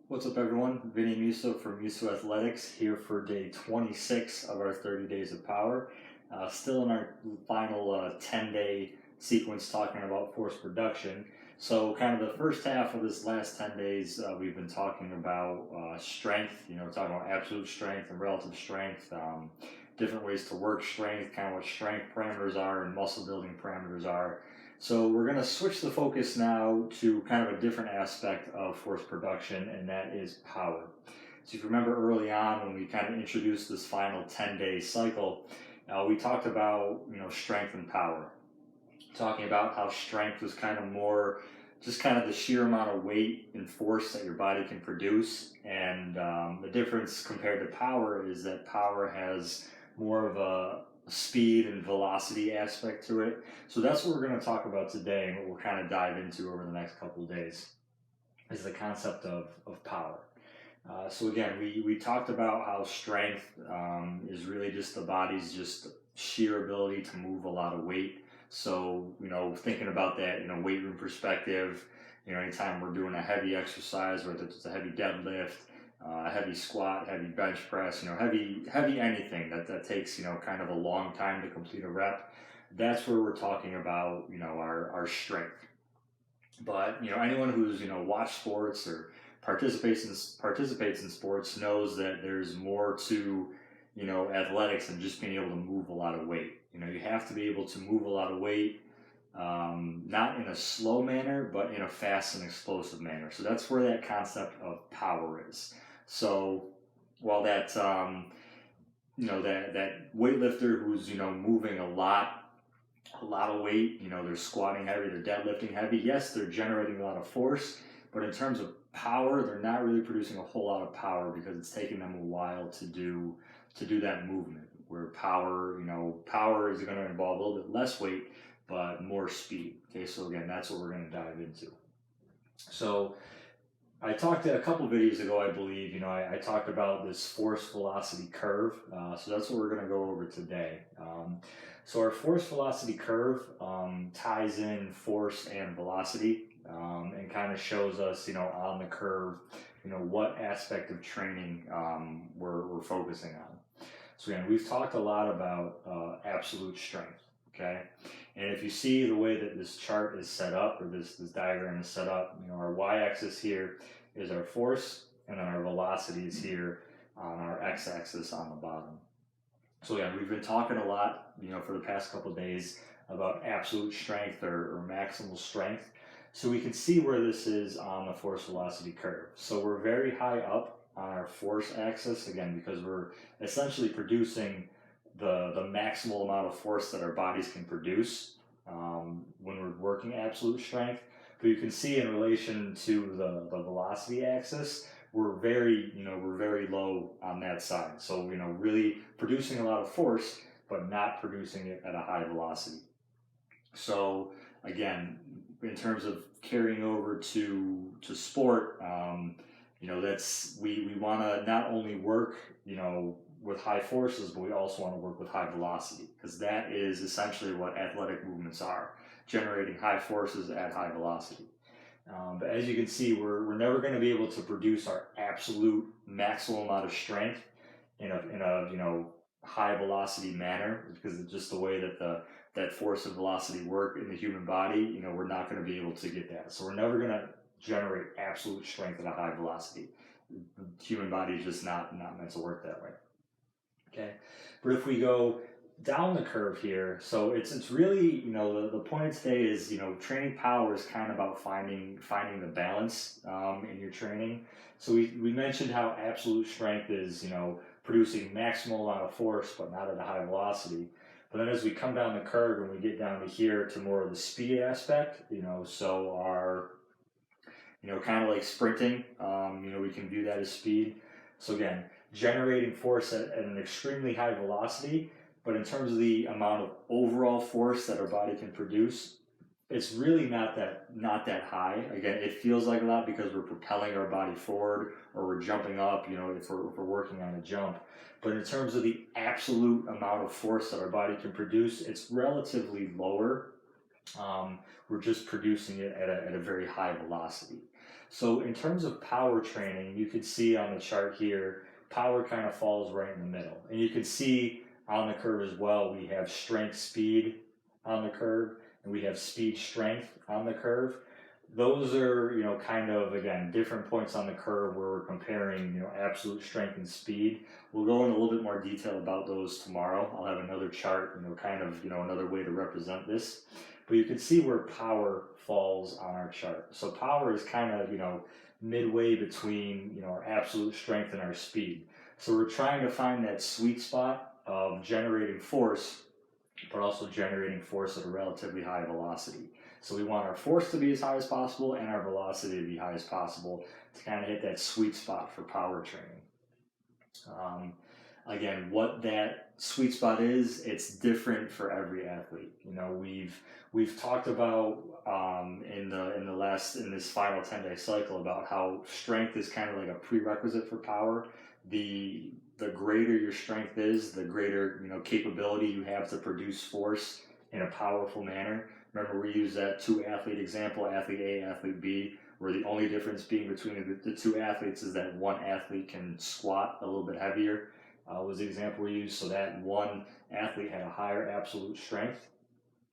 What's up, everyone? Vinny Musso from Musso Athletics here for day 26 of our 30 Days of Power. Still in our final 10-day sequence talking about force production. So, kind of the first half of this last 10 days, we've been talking about strength, talking about absolute strength and relative strength, different ways to work strength, kind of what strength parameters are and muscle building parameters are. So we're going to switch the focus now to kind of a different aspect of force production, and that is power. So if you remember early on when we kind of introduced this final 10-day cycle, we talked about strength and power, talking about how strength was kind of more just kind of the sheer amount of weight and force that your body can produce, and the difference compared to power is that power has more of a speed and velocity aspect to it. So that's what we're going to talk about today, and what we'll kind of dive into over the next couple of days is the concept of power. So again, we talked about how strength is really just the body's just sheer ability to move a lot of weight. So, thinking about that in a weight room perspective, anytime we're doing a heavy exercise, whether it's a heavy deadlift, a heavy squat, heavy bench press, heavy anything that takes, kind of a long time to complete a rep, that's where we're talking about, our strength. But, anyone who's, watched sports or participates in sports knows that there's more to, athletics than just being able to move a lot of weight. You have to be able to move a lot of weight, not in a slow manner, but in a fast and explosive manner. So that's where that concept of power is. So while that weightlifter who's moving a lot of weight, they're squatting heavy, they're deadlifting heavy. Yes, they're generating a lot of force, but in terms of power, they're not really producing a whole lot of power because it's taking them a while to do that movement. Where power is going to involve a little bit less weight, but more speed. Okay, so again, that's what we're going to dive into. So I talked a couple videos ago, I believe, I talked about this force velocity curve. So that's what we're going to go over today. So our force velocity curve ties in force and velocity, and kind of shows us, on the curve, what aspect of training we're focusing on. So again, we've talked a lot about absolute strength, okay? And if you see the way that this chart is set up, or this diagram is set up, our y-axis here is our force, and then our velocity is here on our x-axis on the bottom. So again, we've been talking a lot, for the past couple of days about absolute strength or maximal strength. So we can see where this is on the force velocity curve. So we're very high up on our force axis, again, because we're essentially producing the maximal amount of force that our bodies can produce when we're working absolute strength. But you can see in relation to the velocity axis, we're very low on that side. So, really producing a lot of force, but not producing it at a high velocity. So again, in terms of carrying over to sport, that's we want to not only work, with high forces, but we also want to work with high velocity, because that is essentially what athletic movements are, generating high forces at high velocity. But as you can see, we're never going to be able to produce our absolute maximal amount of strength in a high velocity manner, because it's just the way that force and velocity work in the human body. We're not going to be able to get that. So we're never going to generate absolute strength at a high velocity. The human body is just not meant to work that way. Okay, but if we go down the curve here, so it's really, the point of today is, training power is kind of about finding the balance in your training. So we mentioned how absolute strength is, producing maximal amount of force, but not at a high velocity. But then as we come down the curve and we get down to here to more of the speed aspect, so our, kind of like sprinting, we can view that as speed. So again, generating force at an extremely high velocity, but in terms of the amount of overall force that our body can produce, it's really not that high. Again, it feels like a lot because we're propelling our body forward, or we're jumping up, if we're working on a jump. But in terms of the absolute amount of force that our body can produce, it's relatively lower We're just producing it at a very high velocity. So in terms of power training, you can see on the chart here, power kind of falls right in the middle. And you can see on the curve as well, we have strength speed on the curve, and we have speed strength on the curve. Those are, kind of, again, different points on the curve where we're comparing, absolute strength and speed. We'll go in a little bit more detail about those tomorrow. I'll have another chart, kind of, another way to represent this. But you can see where power falls on our chart. So power is kind of, midway between, our absolute strength and our speed. So we're trying to find that sweet spot of generating force, but also generating force at a relatively high velocity. So we want our force to be as high as possible and our velocity to be high as possible to kind of hit that sweet spot for power training. Again, what that sweet spot is, it's different for every athlete. We've talked about in this final 10-day cycle about how strength is kind of like a prerequisite for power. The greater your strength is, the greater capability you have to produce force in a powerful manner. Remember, we use that 2-athlete example, athlete A, athlete B, where the only difference being between the two athletes is that one athlete can squat a little bit heavier, was the example we used. So that one athlete had a higher absolute strength.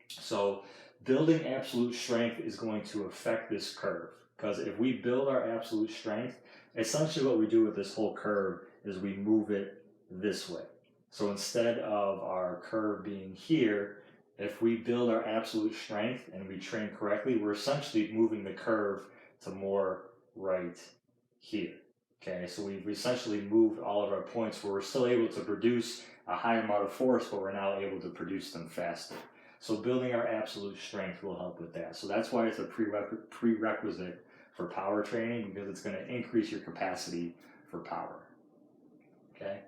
So building absolute strength is going to affect this curve, because if we build our absolute strength, essentially what we do with this whole curve is we move it this way. So instead of our curve being here, if we build our absolute strength and we train correctly, we're essentially moving the curve to more right here. Okay, so we've essentially moved all of our points where we're still able to produce a high amount of force, but we're now able to produce them faster. So building our absolute strength will help with that. So that's why it's a prerequisite for power training, because it's going to increase your capacity for power. Okay,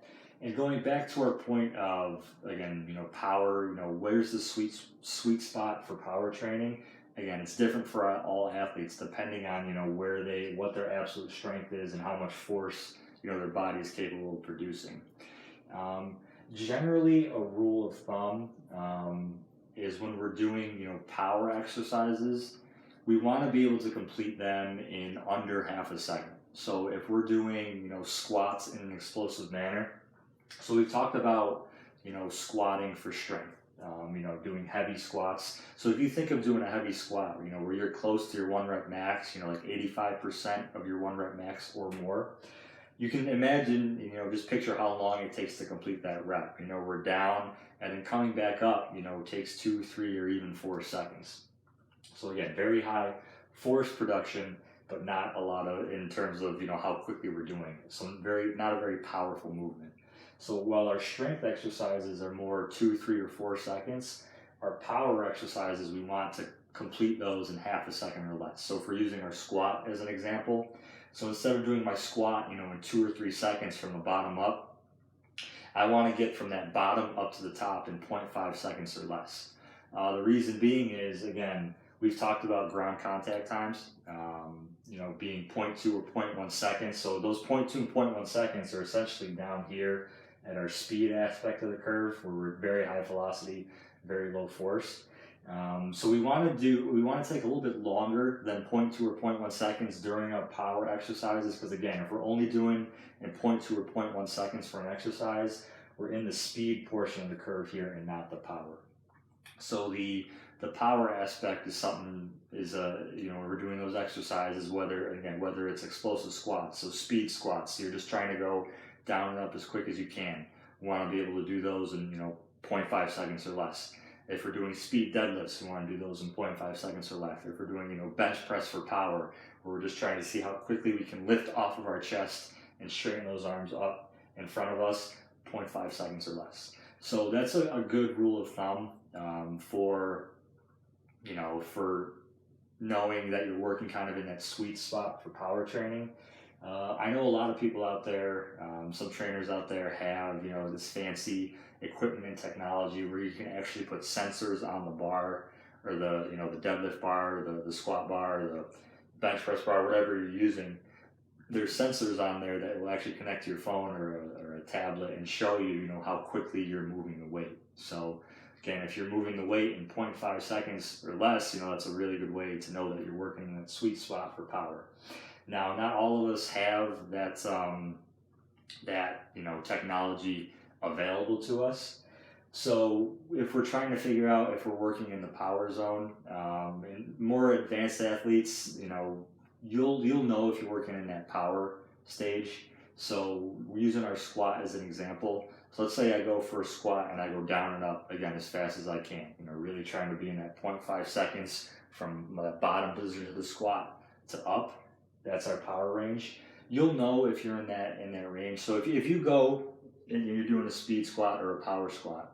and going back to our point of, again, power, where's the sweet spot for power training? Again, it's different for all athletes depending on, what their absolute strength is and how much force, their body is capable of producing. Generally, a rule of thumb is when we're doing, power exercises, we want to be able to complete them in under half a second. So if we're doing, squats in an explosive manner, so we've talked about, squatting for strength. Doing heavy squats. So if you think of doing a heavy squat, where you're close to your 1 rep max, like 85% of your 1 rep max or more, you can imagine, just picture how long it takes to complete that rep. We're down, and then coming back up, takes 2, 3, or even 4 seconds. So again, very high force production, but not a lot of, in terms of, how quickly we're doing it. So not a very powerful movement. So while our strength exercises are more 2, 3, or 4 seconds, our power exercises, we want to complete those in half a second or less. So if we're using our squat as an example, so instead of doing my squat, in 2 or 3 seconds from the bottom up, I want to get from that bottom up to the top in 0.5 seconds or less. The reason being is, again, we've talked about ground contact times, being 0.2 or 0.1 seconds. So those 0.2 and 0.1 seconds are essentially down here at our speed aspect of the curve, where we're very high velocity, very low force. So we want to take a little bit longer than 0.2 or 0.1 seconds during our power exercises, because again, if we're only doing in 0.2 or 0.1 seconds for an exercise, we're in the speed portion of the curve here and not the power. So the power aspect is something, we're doing those exercises, whether it's explosive squats, so speed squats, so you're just trying to go down and up as quick as you can. We want to be able to do those in 0.5 seconds or less. If we're doing speed deadlifts, we want to do those in 0.5 seconds or less. If we're doing bench press for power, where we're just trying to see how quickly we can lift off of our chest and straighten those arms up in front of us, 0.5 seconds or less. So that's a good rule of thumb for knowing that you're working kind of in that sweet spot for power training. I know a lot of people out there, some trainers out there have, this fancy equipment and technology where you can actually put sensors on the bar, or the deadlift bar, the squat bar, the bench press bar, whatever you're using. There's sensors on there that will actually connect to your phone or a tablet and show you, how quickly you're moving the weight. So Again, if you're moving the weight in 0.5 seconds or less, that's a really good way to know that you're working in that sweet spot for power. Now, not all of us have that technology available to us. So if we're trying to figure out if we're working in the power zone, and more advanced athletes, you'll know if you're working in that power stage. So we're using our squat as an example. So let's say I go for a squat and I go down and up again as fast as I can. Really trying to be in that 0.5 seconds from the bottom position of the squat to up. That's our power range. You'll know if you're in that range. So if you go and you're doing a speed squat or a power squat,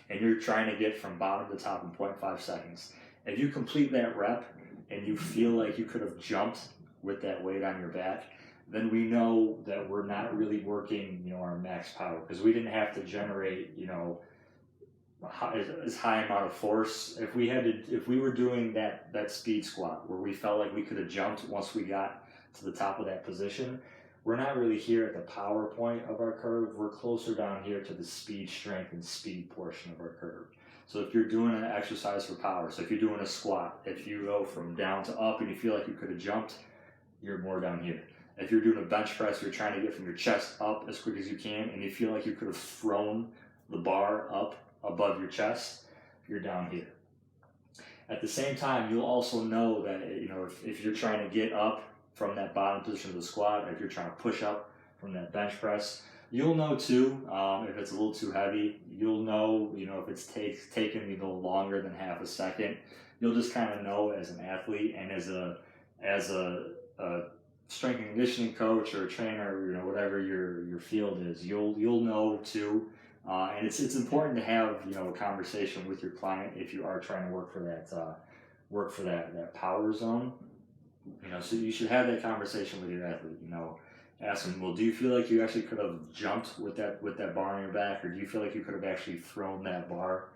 and you're trying to get from bottom to top in 0.5 seconds, if you complete that rep and you feel like you could have jumped with that weight on your back, then we know that we're not really working, our max power, because we didn't have to generate, as high amount of force. If we were doing that speed squat where we felt like we could have jumped once we got to the top of that position, we're not really here at the power point of our curve. We're closer down here to the speed, strength, and speed portion of our curve. So if you're doing an exercise for power, so if you're doing a squat, if you go from down to up and you feel like you could have jumped, you're more down here. If you're doing a bench press, you're trying to get from your chest up as quick as you can, and you feel like you could have thrown the bar up above your chest, you're down here. At the same time, you'll also know that, if you're trying to get up from that bottom position of the squat, or if you're trying to push up from that bench press, you'll know too, if it's a little too heavy. You'll know, if it's taken longer than half a second. You'll just kind of know as an athlete and as a strength and conditioning coach or a trainer, whatever your field is, you'll know too. And it's important to have a conversation with your client if you are trying to work for that power zone. So you should have that conversation with your athlete. Ask them, well, do you feel like you actually could have jumped with that bar on your back, or do you feel like you could have actually thrown that bar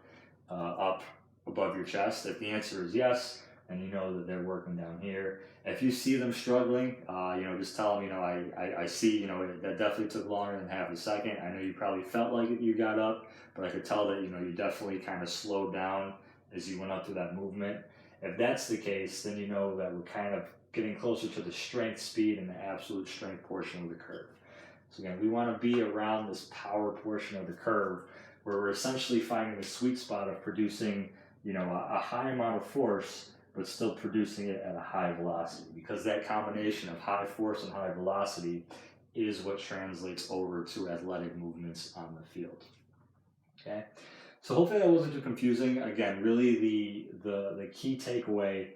up above your chest? If the answer is yes, then you know that they're working down here. If you see them struggling, just tell them, I see, that definitely took longer than half a second. I know you probably felt like you got up, but I could tell that, you definitely kind of slowed down as you went up through that movement. If that's the case, then you know that we're kind of getting closer to the strength, speed, and the absolute strength portion of the curve. So again, we want to be around this power portion of the curve where we're essentially finding the sweet spot of producing, a high amount of force, but still producing it at a high velocity, because that combination of high force and high velocity is what translates over to athletic movements on the field. Okay, so hopefully that wasn't too confusing. Again, really the key takeaway,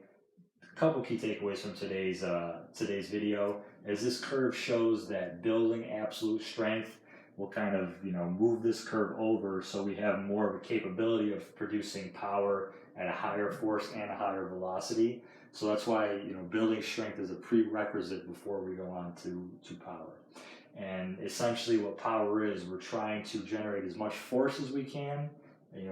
a couple key takeaways from today's video is this curve shows that building absolute strength will kind of move this curve over, so we have more of a capability of producing power at a higher force and a higher velocity. So that's why building strength is a prerequisite before we go on to power. And essentially what power is, we're trying to generate as much force as we can,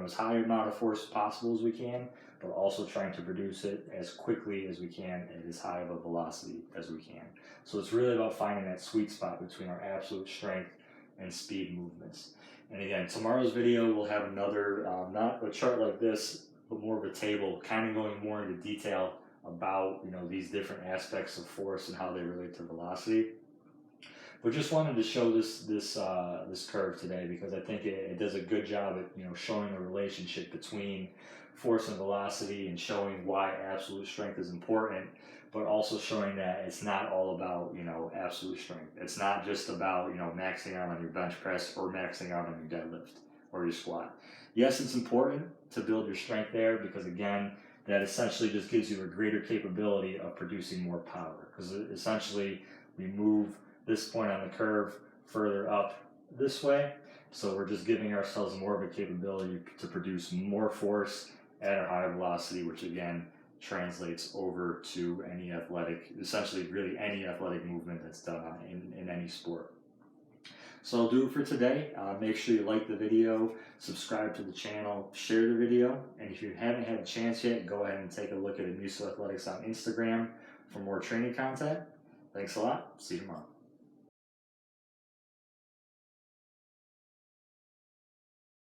as high amount of force possible as we can, but also trying to produce it as quickly as we can at as high of a velocity as we can. So it's really about finding that sweet spot between our absolute strength and speed movements. And again, tomorrow's video will have another, not a chart like this, but more of a table, kind of going more into detail about these different aspects of force and how they relate to velocity. But just wanted to show this curve today because I think it does a good job at showing the relationship between force and velocity and showing why absolute strength is important, but also showing that it's not all about absolute strength. It's not just about maxing out on your bench press or maxing out on your deadlift or your squat. Yes, it's important to build your strength there because again, that essentially just gives you a greater capability of producing more power, because essentially we move this point on the curve further up this way, so we're just giving ourselves more of a capability to produce more force at a higher velocity, which again translates over to any athletic, essentially really any athletic movement that's done in any sport. So I'll do it for today. Make sure you like the video, subscribe to the channel, share the video, and if you haven't had a chance yet, go ahead and take a look at Amuso Athletics on Instagram for more training content. Thanks a lot. See you tomorrow.